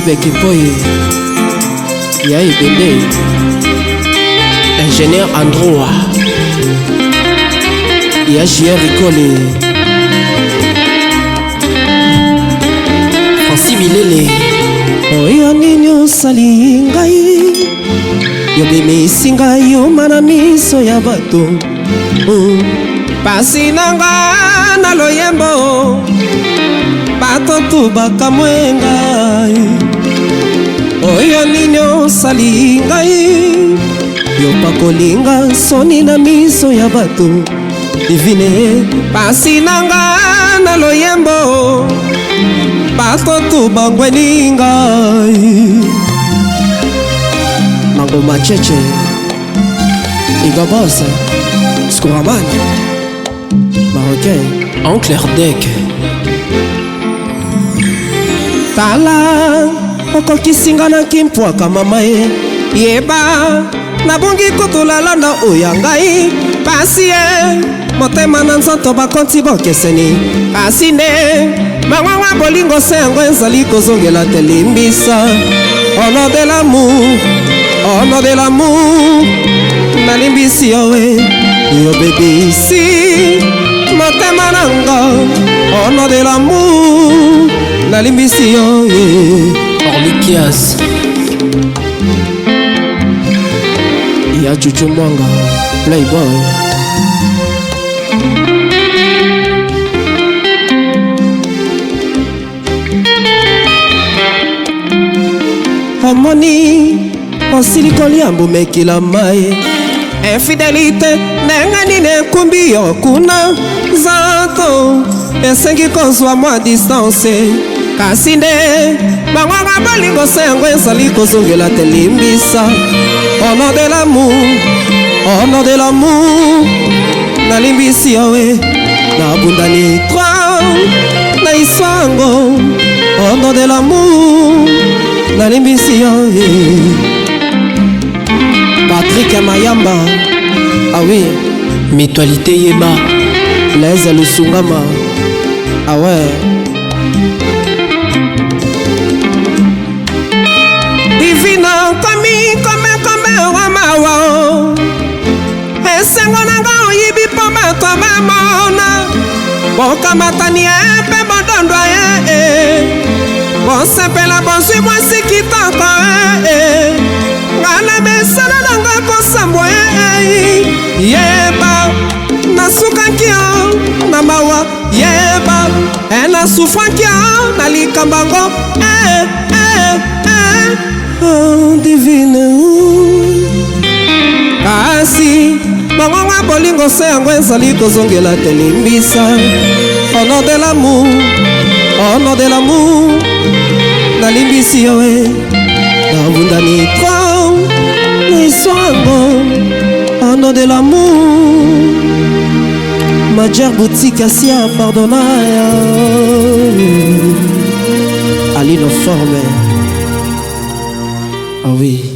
Kipoye ya ebende ingénieur Androa ya JR Ricole Francis Milele. Oyo nini osali ngai yobimisi ngai yoma na miso ya bato pasi nanga na loyembo bato tu bakamwe ngai. Oyo nini osali ngai yopakolinga soni na miso ya bato divine pasi nanga na loyembo bato tu bangweni ngai. Mangoma cheche Igabosa Skouraman Marocain Oncle Erdek. Tala okokisinga na kimpwaka mama ye yeba nabongi kotolala na oya ngai pasi ye motema na nzoto bakonti bokeseni pasi ne mangwangwa bolingo se yango ezali kozongela te limbisa ono de l'amour ono de l'amour nalimbisi yowe yobebisi motema nanga ono de l'amour nalimbisi yoye Orlikias ya Chuchu Mwanga Playboy. Omoni osili kolia mbumekila mai infidélité nengani nekumbi yo kuna zato esengi kozwa mwa distance kasi nde bangwanga bolingo se yango ezali kozongela te limbisa ono de l'amour ono de l'amour nalimbisi yawe nabundani tro na isango ono de l'amour nalimbisi yawe. Patrick Mayamba, ah oui, Mutualité Yeba Blaise Lusungama, ah ouais. Divina comme wamawa esengo nanga oyibi po bato bamona bokamatani epe bodondwa bosepela bozwi mwasi kitoko ngana mesana nanga kosambwa yeba nasukaki yo na mawa yeba nasufraki yo na likambango divine kasi bangwangwa bolingo se yango ezali kozongela te limbisa ono de l'amour ono de l'amour nalimbisi yowe nabundani tro niswango ono de l'amour Majer boutique asia pardonna Aline Forme. Ah oui.